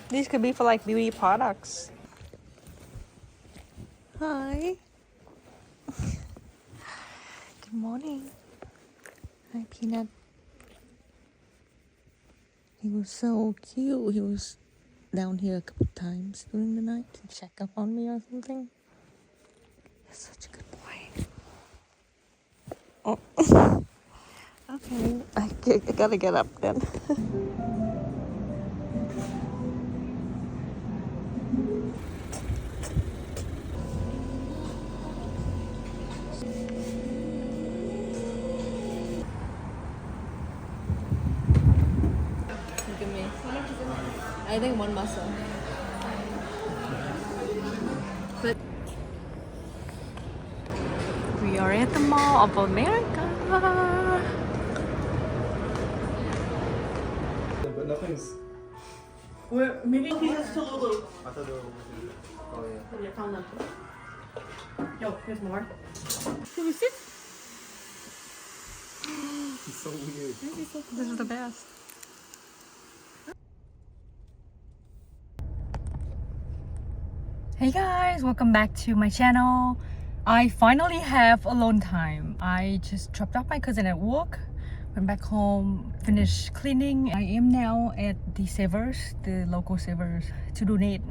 These could be for like beauty products. Hi. Good morning. Hi, Peanut. He was so cute. He was down here a couple times during the night to check up on me or something. He's such a good boy. Oh. Okay, I gotta get up then. Give me. I think one muscle. But we are at the Mall of America. But nothing's. We're maybe pieces to Lulu. I thought they were. Oh yeah. Yeah, found them. Yo, here's more. Can you sit? It's so weird. This is the best. Hey guys, welcome back to my channel. I finally have alone time. I just dropped off my cousin at work, went back home, finished cleaning. I am now at the Savers, the local Savers, to donate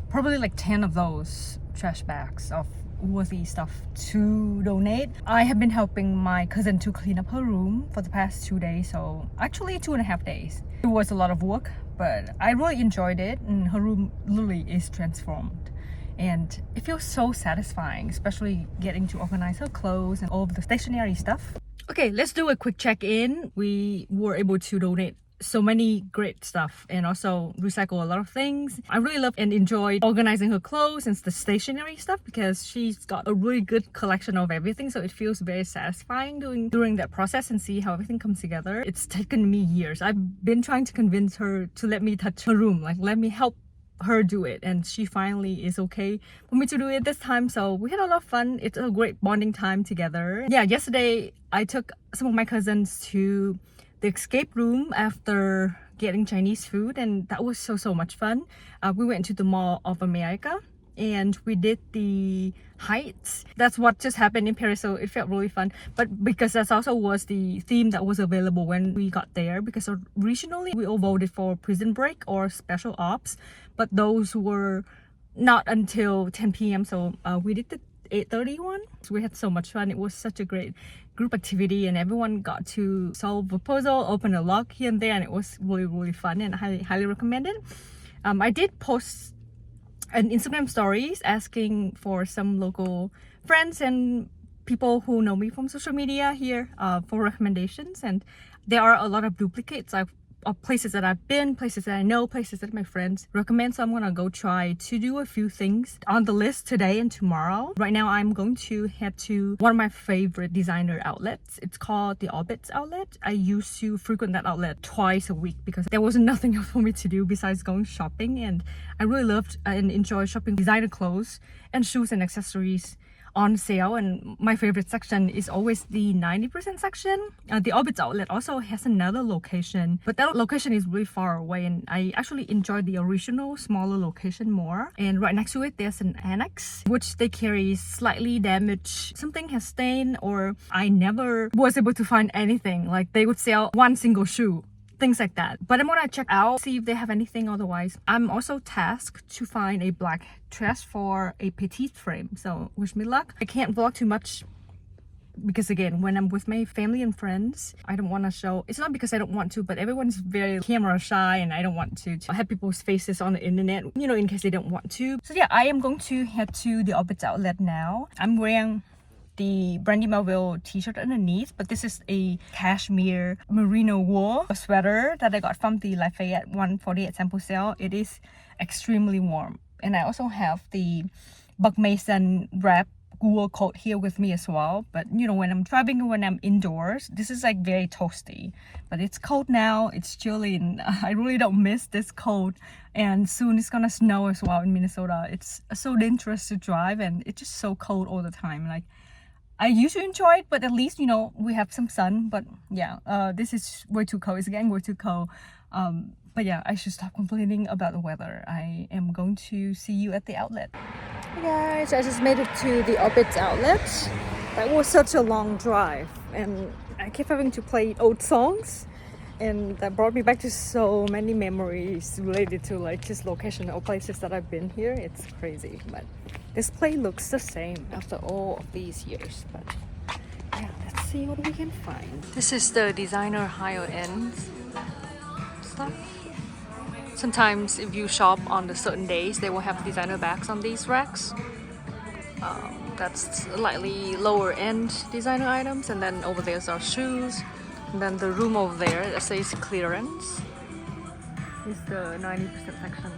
probably like 10 of those trash bags of worthy stuff to donate. I have been helping my cousin to clean up her room for the past 2 days, so actually 2.5 days. It was a lot of work, but I really enjoyed it, and her room literally is transformed. And it feels so satisfying, especially getting to organize her clothes and all of the stationery stuff. Okay, let's do a quick check-in. We were able to donate so many great stuff and also recycle a lot of things. I really love and enjoyed organizing her clothes and the stationery stuff because she's got a really good collection of everything, so it feels very satisfying during that process and see how everything comes together. It's taken me years. I've been trying to convince her to let me touch her room, like let me help her do it, and she finally is okay for me to do it this time. So we had a lot of fun. It's a great bonding time together. Yeah, yesterday I took some of my cousins to the escape room after getting Chinese food, and that was so much fun. We went to the Mall of America and we did the Heights. That's what just happened in Paris, so it felt really fun. But because that also was the theme that was available when we got there, because originally we all voted for Prison Break or Special Ops, but those were not until 10 p.m. so we did the 8:30 one. So we had so much fun. It was such a great group activity, and everyone got to solve a puzzle, open a lock here and there, and it was really fun, and I highly recommend it. I did post an Instagram stories asking for some local friends and people who know me from social media here for recommendations, and there are a lot of duplicates of places that I've been, places that I know, places that my friends recommend. So I'm gonna go try to do a few things on the list today and tomorrow. Right now I'm going to head to one of my favorite designer outlets. It's called the Opitz Outlet. I used to frequent that outlet twice a week because there was nothing else for me to do besides going shopping, and I really loved and enjoy shopping designer clothes and shoes and accessories on sale. And my favorite section is always the 90% section. The Opitz Outlet also has another location, but that location is really far away, and I actually enjoy the original smaller location more. And right next to it there's an annex which they carry slightly damaged, something has stained, or I never was able to find anything. Like they would sell one single shoe, things like that. But I'm gonna check out, see if they have anything. Otherwise, I'm also tasked to find a black dress for a petite frame, so wish me luck. I can't vlog too much because again, when I'm with my family and friends, I don't want to show. It's not because I don't want to, but everyone's very camera shy, and I don't want to have people's faces on the internet, you know, in case they don't want to. So yeah, I am going to head to the Opitz Outlet now. I'm wearing the Brandy Melville t-shirt underneath, but this is a cashmere merino wool sweater that I got from the Lafayette 148 sample sale. It is extremely warm, and I also have the Buck Mason wrap wool coat here with me as well. But you know, when I'm traveling or when I'm indoors, this is like very toasty, but it's cold now, it's chilly, and I really don't miss this cold. And soon it's gonna snow as well in Minnesota. It's so dangerous to drive, and it's just so cold all the time. Like I used to enjoy it, but at least, you know, we have some sun. But yeah, this is way too cold. It's getting way too cold. But yeah, I should stop complaining about the weather. I am going to see you at the outlet. Hey guys, I just made it to the Opitz Outlet. That was such a long drive, and I kept having to play old songs, and that brought me back to so many memories related to like just location or places that I've been here. It's crazy, but this place looks the same after all of these years. But yeah, let's see what we can find. This is the designer higher end stuff. Sometimes if you shop on the certain days, they will have designer bags on these racks. That's slightly lower end designer items, and then over there are shoes, and then the room over there that says clearance is the 90% section.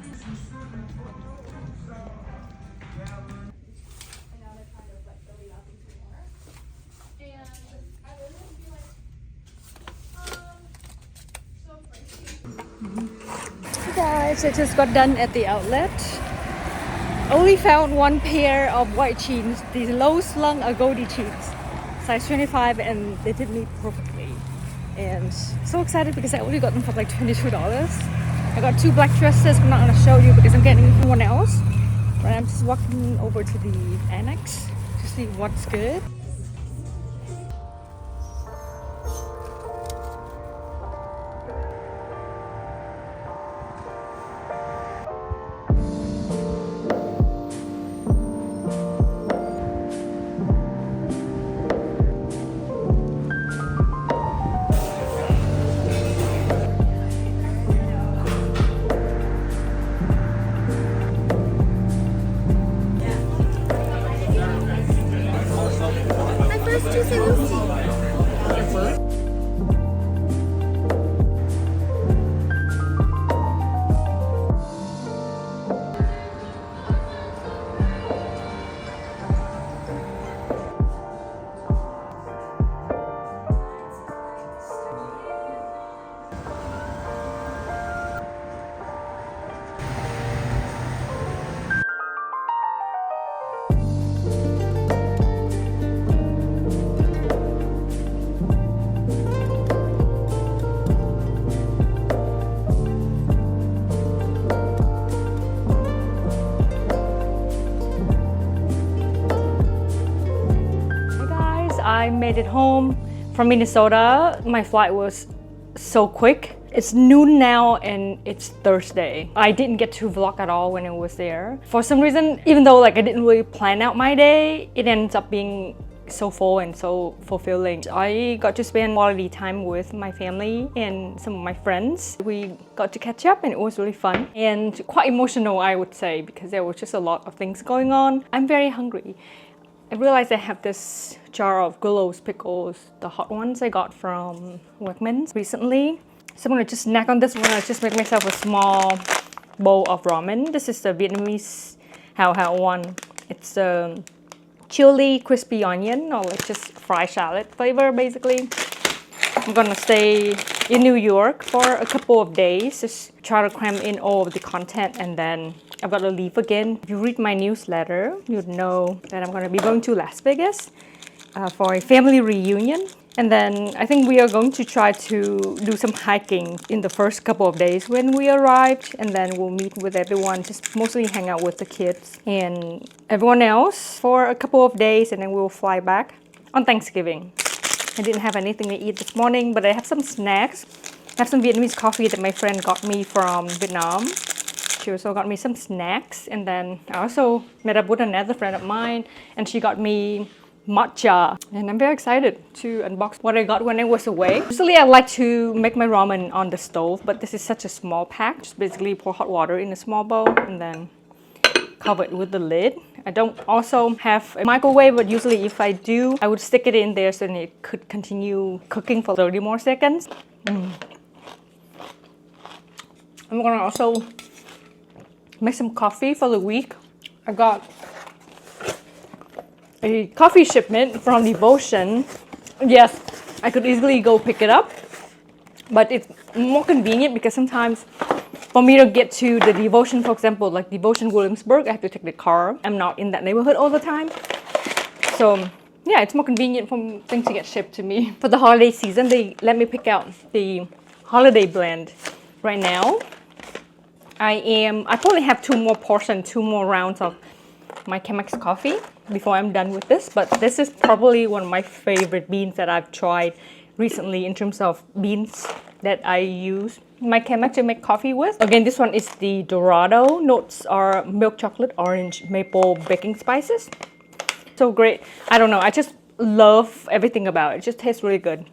Hey guys, I just got done at the outlet. Only found one pair of white jeans, these low slung Agodi jeans, size 25, and they fit me perfectly. And so excited because I only got them for like $22. I got two black dresses. I'm not gonna show you because I'm getting one else. But I'm just walking over to the annex to see what's good. I made it home from Minnesota. My flight was so quick. It's noon now and it's Thursday. I didn't get to vlog at all when I was there. For some reason, even though like I didn't really plan out my day, it ends up being so full and so fulfilling. I got to spend quality time with my family and some of my friends. We got to catch up and it was really fun and quite emotional, I would say, because there was just a lot of things going on. I'm very hungry. I realized I have this jar of Goulos pickles, the hot ones I got from Wegmans recently. So I'm gonna just snack on this one. I just make myself a small bowl of ramen. This is the Vietnamese Hao one. It's chili crispy onion, or like just fried shallot flavor basically. I'm gonna stay in New York for a couple of days, just try to cram in all of the content, and then I've got to leave again. If you read my newsletter, you'd know that I'm gonna be going to Las Vegas for a family reunion. And then I think we are going to try to do some hiking in the first couple of days when we arrived, and then we'll meet with everyone, just mostly hang out with the kids and everyone else for a couple of days, and then we'll fly back on Thanksgiving. I didn't have anything to eat this morning, but I have some snacks. I have some Vietnamese coffee that my friend got me from Vietnam. She also got me some snacks, and then I also met up with another friend of mine, and she got me matcha, and I'm very excited to unbox what I got when I was away. Usually I like to make my ramen on the stove, but this is such a small pack. Just basically pour hot water in a small bowl and then cover it with the lid. I don't also have a microwave, but usually if I do, I would stick it in there so then it could continue cooking for 30 more seconds. I'm gonna also make some coffee for the week. I got a coffee shipment from Devotion. Yes, I could easily go pick it up, but it's more convenient because sometimes for me to get to the Devotion, for example, like Devotion Williamsburg, I have to take the car. I'm not in that neighborhood all the time. So yeah, it's more convenient for things to get shipped to me. For the holiday season, they let me pick out the holiday blend. Right now, I probably have two more rounds of my Chemex coffee before I'm done with this, but this is probably one of my favorite beans that I've tried recently in terms of beans that I use my Chemex to make coffee with. Again, this one is the Dorado. Notes are milk chocolate, orange, maple, baking spices. So great. I don't know, I just love everything about it. It just tastes really good.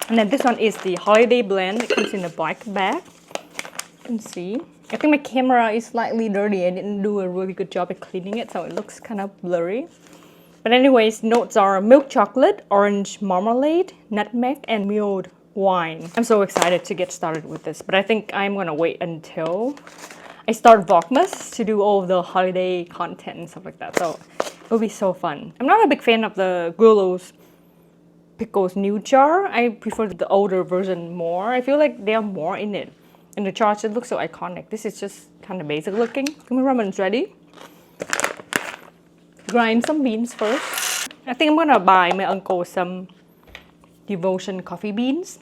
And then this one is the holiday blend. It comes in a black bag. You can see. I think my camera is slightly dirty. I didn't do a really good job at cleaning it, so it looks kind of blurry. But anyways, notes are milk chocolate, orange marmalade, nutmeg, and milled wine. I'm so excited to get started with this, but I think I'm gonna wait until I start Vlogmas to do all of the holiday content and stuff like that. So it'll be so fun. I'm not a big fan of the Goulos pickles new jar. I prefer the older version more. I feel like there are more in it. And the jar just looks so iconic. This is just kind of basic looking. My ramen's ready. Grind some beans first. I think I'm gonna buy my uncle some Devotion coffee beans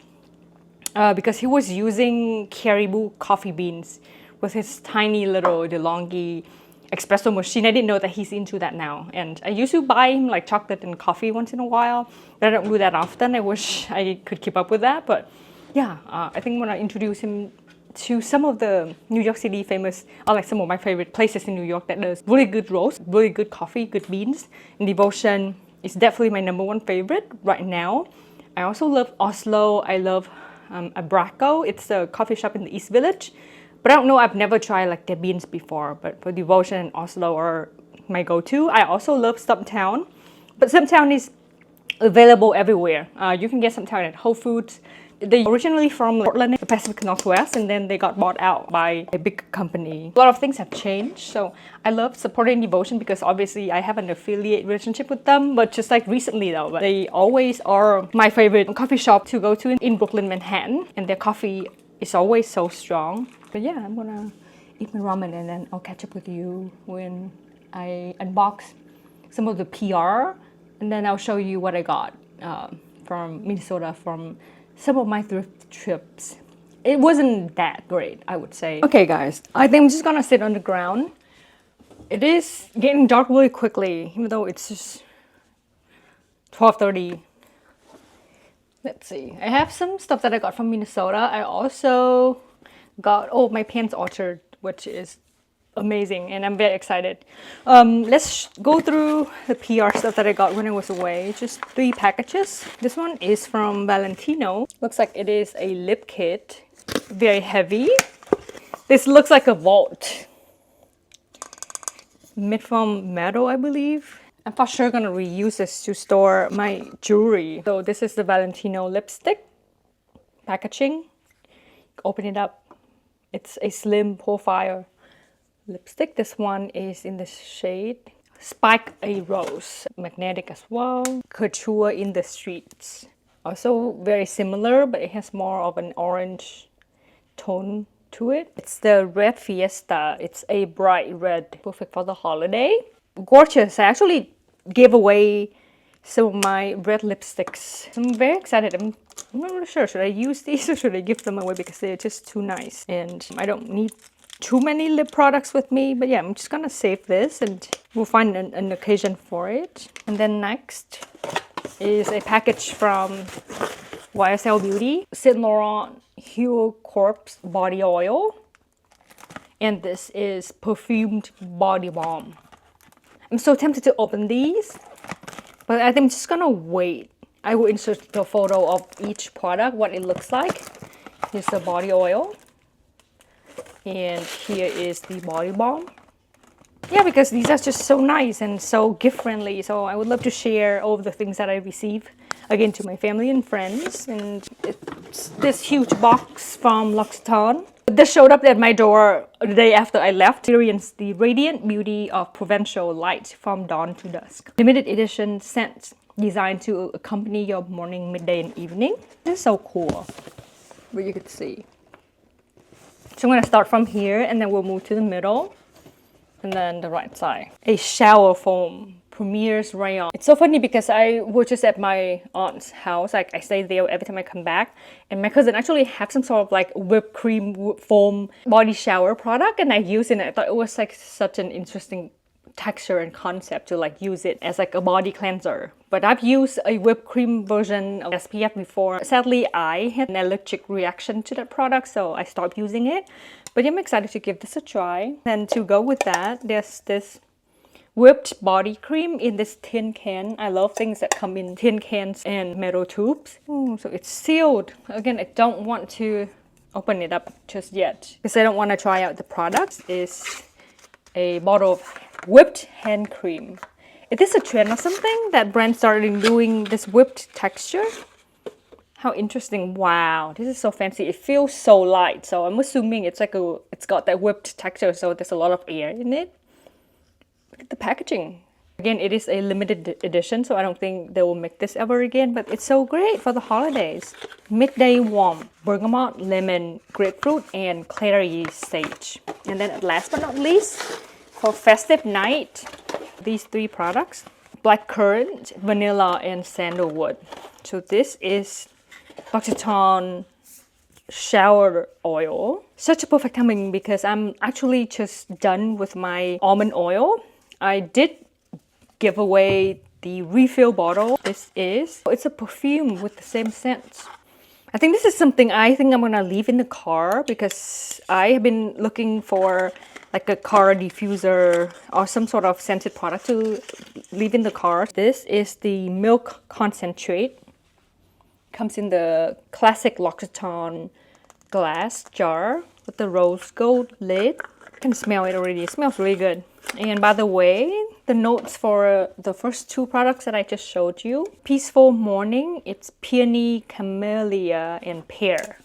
because he was using Caribou coffee beans with his tiny little DeLonghi espresso machine. I didn't know that he's into that now. And I used to buy him like chocolate and coffee once in a while, but I don't do that often. I wish I could keep up with that. But yeah, I think I'm gonna introduce him to some of the New York City famous, or like some of my favorite places in New York that does really good roast, really good coffee, good beans. And Devotion is definitely my #1 favorite right now. I also love Oslo. I love Abraco. It's a coffee shop in the East Village. But I don't know, I've never tried like their beans before. But for Devotion and Oslo are my go-to. I also love Stumptown. But Stumptown is available everywhere. You can get Stumptown at Whole Foods. They're originally from Portland, the Pacific Northwest, and then they got bought out by a big company. A lot of things have changed, so I love supporting Devotion because obviously I have an affiliate relationship with them, but just like recently though, but they always are my favorite coffee shop to go to in Brooklyn, Manhattan, and their coffee is always so strong. But yeah, I'm gonna eat my ramen and then I'll catch up with you when I unbox some of the PR, and then I'll show you what I got from Minnesota from some of my thrift trips. It wasn't that great, I would say. Okay guys, I think I'm just gonna sit on the ground. It is getting dark really quickly, even though it's just 12:30. Let's see, I have some stuff that I got from Minnesota. I also got, my Pants Orchard, which is amazing, and I'm very excited. Let's go through the PR stuff that I got when I was away. Just 3 packages. This one is from Valentino. Looks like it is a lip kit. Very heavy. This looks like a vault. Made from metal, I believe. I'm for sure gonna reuse this to store my jewelry. So this is the Valentino lipstick packaging. Open it up. It's a slim profile lipstick. This one is in the shade Spike a Rose. Magnetic as well. Couture in the Streets. Also very similar, but it has more of an orange tone to it. It's the Red Fiesta. It's a bright red. Perfect for the holiday. Gorgeous. I actually gave away some of my red lipsticks. I'm very excited. I'm not really sure. Should I use these or should I give them away because they're just too nice? And I don't need too many lip products with me. But yeah, I'm just gonna save this and we'll find an occasion for it. And then next is a package from YSL Beauty. Saint Laurent Hue Corpse Body Oil. And this is Perfumed Body Balm. I'm so tempted to open these, but I think I'm just gonna wait. I will insert the photo of each product, what it looks like. Here's the body oil. And here is the body balm. Yeah, because these are just so nice and so gift-friendly. So I would love to share all of the things that I receive, again, to my family and friends. And it's this huge box from L'Occitane. This showed up at my door the day after I left. Experience the radiant beauty of provincial light from dawn to dusk. Limited edition scent designed to accompany your morning, midday, and evening. This is so cool. But you could see. So I'm gonna start from here and then we'll move to the middle. And then the right side. A shower foam. Premiere's Rayon. It's so funny because I was just at my aunt's house. Like I stay there every time I come back, and my cousin actually had some sort of like whipped cream foam body shower product, and I used it. And I thought it was like such an interesting texture and concept to like use it as like a body cleanser. But I've used a whipped cream version of SPF before. Sadly, I had an allergic reaction to that product, so I stopped using it. But I'm excited to give this a try. And to go with that, there's this whipped body cream in this tin can. I love things that come in tin cans and metal tubes. So it's sealed. Again, I don't want to open it up just yet because I don't want to try out the product. It's a bottle of whipped hand cream. Is this a trend or something that brands started doing this whipped texture? How interesting. Wow, this is so fancy. It feels so light. So I'm assuming it's like it's got that whipped texture, so there's a lot of air in it. Look at the packaging. Again, it is a limited edition, so I don't think they will make this ever again, but it's so great for the holidays. Midday Warm, bergamot, lemon, grapefruit, and clary sage. And then last but not least, for festive night, these 3 products. Blackcurrant, vanilla, and sandalwood. So this is L'Occitane shower oil. Such a perfect timing because I'm actually just done with my almond oil. I did give away the refill bottle. It's a perfume with the same scent. I think this is something I think I'm gonna leave in the car because I have been looking for like a car diffuser or some sort of scented product to leave in the car. This is the milk concentrate. Comes in the classic L'Occitane glass jar with the rose gold lid. I can smell it already. It smells really good. And by the way, the notes for the first 2 products that I just showed you. Peaceful Morning, it's peony, camellia, and pear.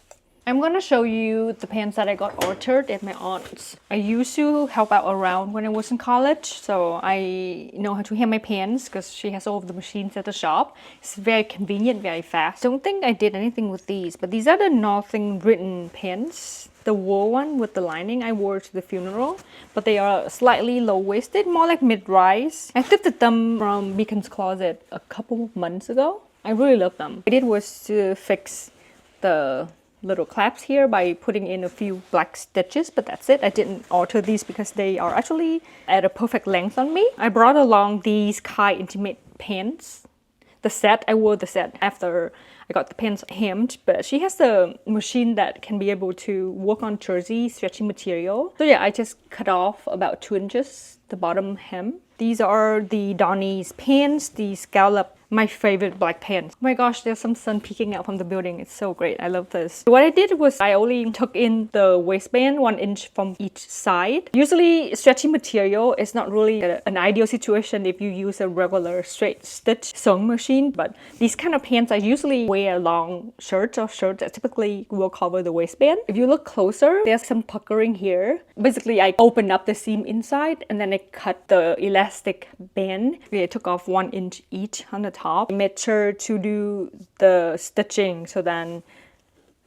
I'm gonna show you the pants that I got ordered at my aunt's. I used to help out around when I was in college, so I know how to hem my pants because she has all of the machines at the shop. It's very convenient, very fast. Don't think I did anything with these, but these are the Nothing Written pants. The wool one with the lining I wore to the funeral, but they are slightly low-waisted, more like mid-rise. I thrifted them from Beacon's Closet a couple of months ago. I really love them. What I did was to fix the little claps here by putting in a few black stitches, but that's it. I didn't alter these because they are actually at a perfect length on me. I brought along these Kai Intimate pants. The set, I wore the set after I got the pants hemmed, but she has a machine that can be able to work on jersey stretchy material. So yeah, I just cut off about 2 inches the bottom hem. These are the Donnie's pants, the scallop, my favorite black pants. Oh my gosh, there's some sun peeking out from the building. It's so great. I love this. What I did was I only took in the waistband 1 inch from each side. Usually stretchy material is not really an ideal situation if you use a regular straight stitch sewing machine, but these kind of pants I usually wear long shirts or shirts that typically will cover the waistband. If you look closer, there's some puckering here. Basically, I opened up the seam inside and then I cut the elastic band. I took off 1 inch each on the top. I made sure to do the stitching so then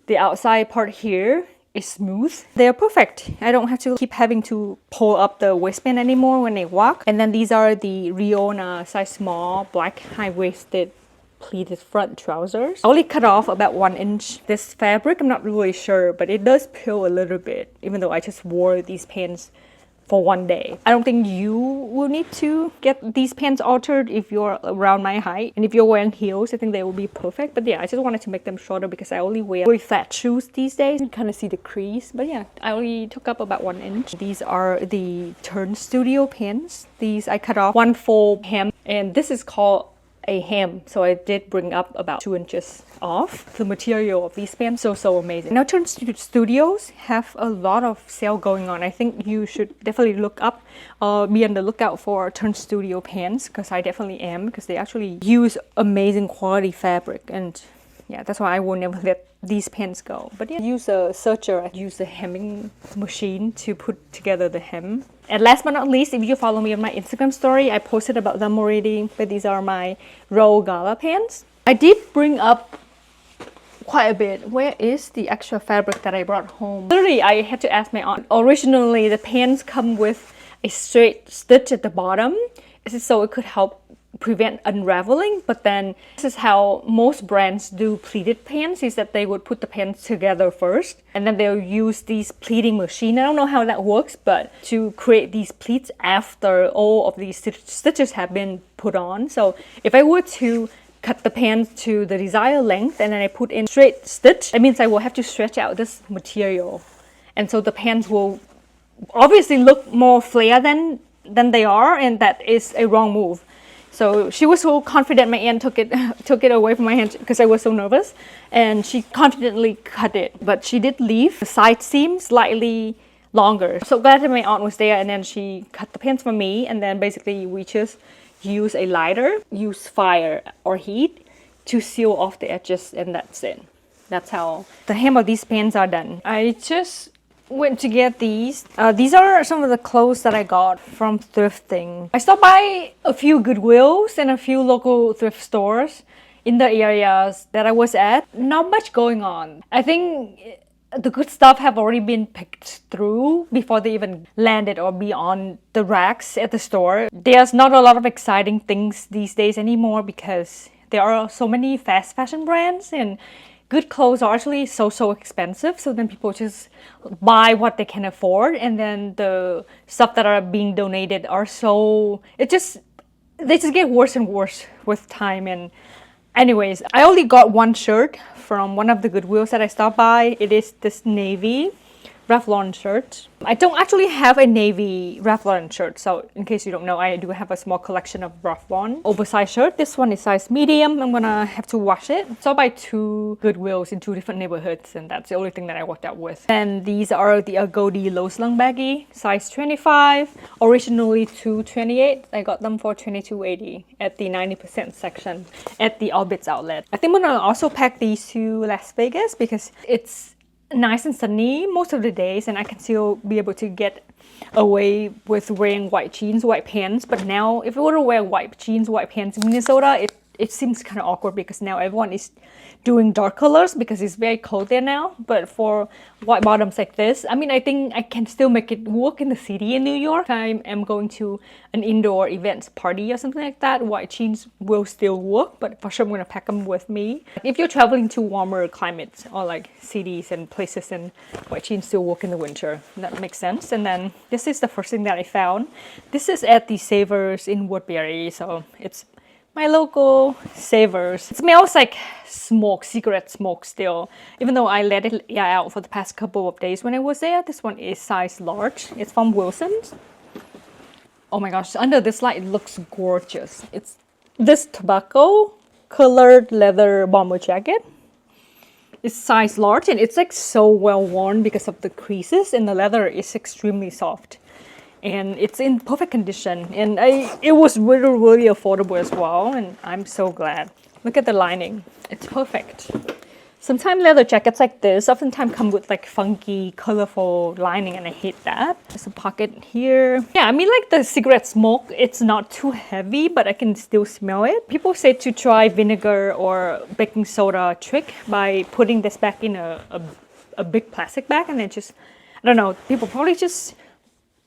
the outside part here is smooth. They're perfect. I don't have to keep having to pull up the waistband anymore when I walk. And then these are the Riona size small black high-waisted pleated front trousers. I only cut off about 1 inch. This fabric, I'm not really sure, but it does peel a little bit, even though I just wore these pants for 1 day. I don't think you will need to get these pants altered if you're around my height. And if you're wearing heels, I think they will be perfect. But yeah, I just wanted to make them shorter because I only wear really flat shoes these days. You can kind of see the crease. But yeah, I only took up about 1 inch. These are the Turn Studio pants. These I cut off 1 full hem. And this is called a hem, so I did bring up about 2 inches off. The material of these pants so amazing. Now Turn Studios have a lot of sale going on. I think you should definitely look up be on the lookout for Turn Studio pants, because I definitely am, because they actually use amazing quality fabric, and yeah, that's why I will never let these pants go. But yeah, use a serger, I use the hemming machine to put together the hem. And last but not least, if you follow me on my Instagram story, I posted about them already, but these are my Roll Gala pants. I did bring up quite a bit. Where is the extra fabric that I brought home? Literally, I had to ask my aunt. Originally, the pants come with a straight stitch at the bottom. This is so it could help prevent unraveling, but then this is how most brands do pleated pants, is that they would put the pants together first and then they'll use these pleating machine. I don't know how that works, but to create these pleats after all of these stitches have been put on. So if I were to cut the pants to the desired length and then I put in straight stitch, that means I will have to stretch out this material, and so the pants will obviously look more flare than they are, and that is a wrong move. So she was so confident. My aunt took it away from my hand because I was so nervous, and she confidently cut it. But she did leave the side seam slightly longer. So glad that my aunt was there, and then she cut the pants for me. And then basically we just use a lighter, use fire or heat to seal off the edges, and that's it. That's how the hem of these pants are done. I just went to get these. These are some of the clothes that I got from thrifting. I stopped by a few Goodwills and a few local thrift stores in the areas that I was at. Not much going on. I think the good stuff have already been picked through before they even landed or be on the racks at the store. There's not a lot of exciting things these days anymore because there are so many fast fashion brands, and good clothes are actually so expensive, so then people just buy what they can afford, and then the stuff that are being donated are they just get worse and worse with time. And anyways, I only got 1 shirt from one of the Goodwills that I stopped by. It is this navy Revlon shirt. I don't actually have a navy Revlon shirt, so in case you don't know, I do have a small collection of Revlon oversized shirt. This one is size medium. I'm gonna have to wash it. So I buy 2 Goodwills in 2 different neighborhoods, and that's the only thing that I worked out with. And these are the Agodi low slung baggy, size 25, originally $228. I got them for $22.80 at the 90% section at the Opitz Outlet. I think I'm gonna also pack these to Las Vegas because it's nice and sunny most of the days, and I can still be able to get away with wearing white jeans, white pants. But now if I were to wear white jeans, white pants in Minnesota, it seems kind of awkward because now everyone is doing dark colors because it's very cold there now. But for white bottoms like this, I mean, I think I can still make it work in the city in New York. I am going to an indoor events party or something like that, white jeans will still work, but for sure I'm going to pack them with me. If you're traveling to warmer climates or like cities and places, then white jeans still work in the winter. That makes sense. And then this is the first thing that I found. This is at the Savers in Woodbury, so it's My local Savers. It smells like smoke, cigarette smoke still. Even though I let it out for the past couple of days when I was there. This one is size large. It's from Wilson's. Oh my gosh, under this light it looks gorgeous. It's this tobacco colored leather bomber jacket. It's size large and it's like so well worn because of the creases, and the leather is extremely soft. And it's in perfect condition, and it was really affordable as well, and I'm so glad. Look at the lining, it's perfect. Sometimes leather jackets like this oftentimes come with like funky, colorful lining, and I hate that. There's a pocket here. Yeah, I mean like the cigarette smoke, it's not too heavy, but I can still smell it. People say to try vinegar or baking soda trick by putting this back in a big plastic bag, and then just, I don't know, people probably just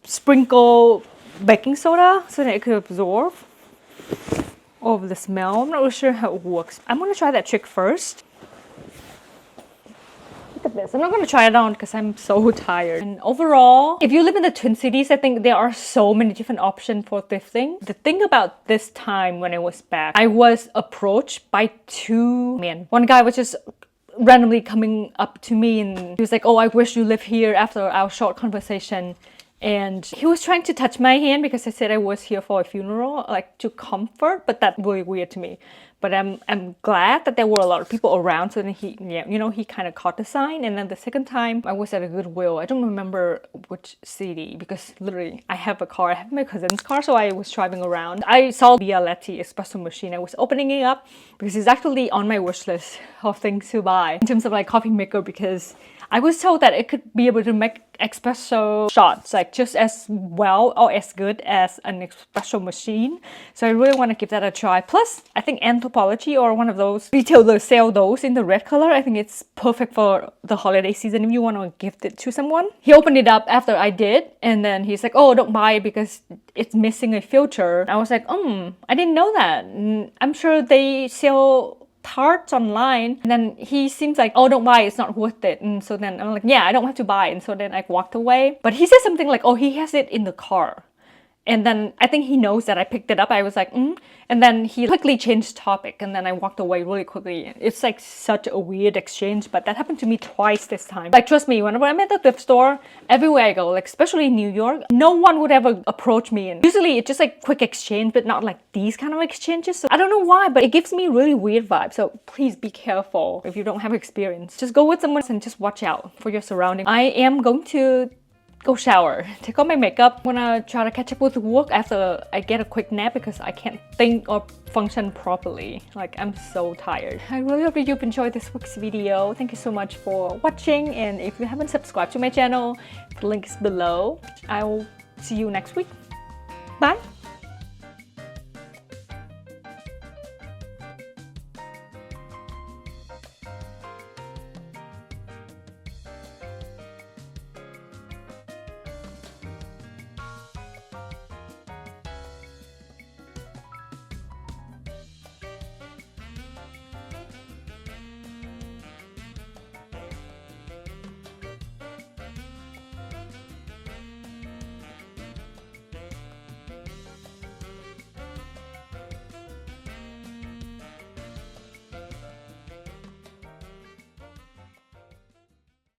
sprinkle baking soda so that it could absorb all of the smell. I'm not really sure how it works. I'm gonna try that trick first. Look at this. I'm not gonna try it on because I'm so tired. And overall, if you live in the Twin Cities, I think there are so many different options for thrifting. The thing about this time when I was back, I was approached by two men. One guy was just randomly coming up to me and he was like, "Oh, I wish you lived here," after our short conversation. And he was trying to touch my hand because I said I was here for a funeral, like to comfort, but that's really weird to me. But I'm glad that there were a lot of people around, so then he kind of caught the sign. And then the second time I was at a Goodwill. I don't remember which city because literally I have a car. I have my cousin's car, so I was driving around. I saw the Bialetti espresso machine. I was opening it up because it's actually on my wish list of things to buy in terms of like coffee maker, because I was told that it could be able to make espresso shots like just as well or as good as an espresso machine. So I really want to give that a try. Plus, I think Anthropology or one of those retailers sell those in the red color. I think it's perfect for the holiday season if you want to gift it to someone. He opened it up after I did, and then he's like, "Oh, don't buy it because it's missing a filter." I was like, I didn't know that. I'm sure they sell tarts online. And then he seems like, "Oh, don't buy it, it's not worth it." And so then I'm like, "Yeah, I don't have to buy it." And so then I walked away. But he said something like, "Oh, he has it in the car." And then I think he knows that I picked it up. I was like, And then he quickly changed topic, and then I walked away really quickly. It's like such a weird exchange, but that happened to me twice this time. Like, trust me, whenever I'm at the thrift store, everywhere I go, like especially in New York, no one would ever approach me. And usually it's just like quick exchange, but not like these kind of exchanges. So I don't know why, but it gives me really weird vibes. So please be careful if you don't have experience. Just go with someone and just watch out for your surroundings. I am going to go shower, take off my makeup. I'm gonna try to catch up with work after I get a quick nap because I can't think or function properly. Like, I'm so tired. I really hope that you've enjoyed this week's video. Thank you so much for watching, and if you haven't subscribed to my channel, the link is below. I will see you next week. Bye!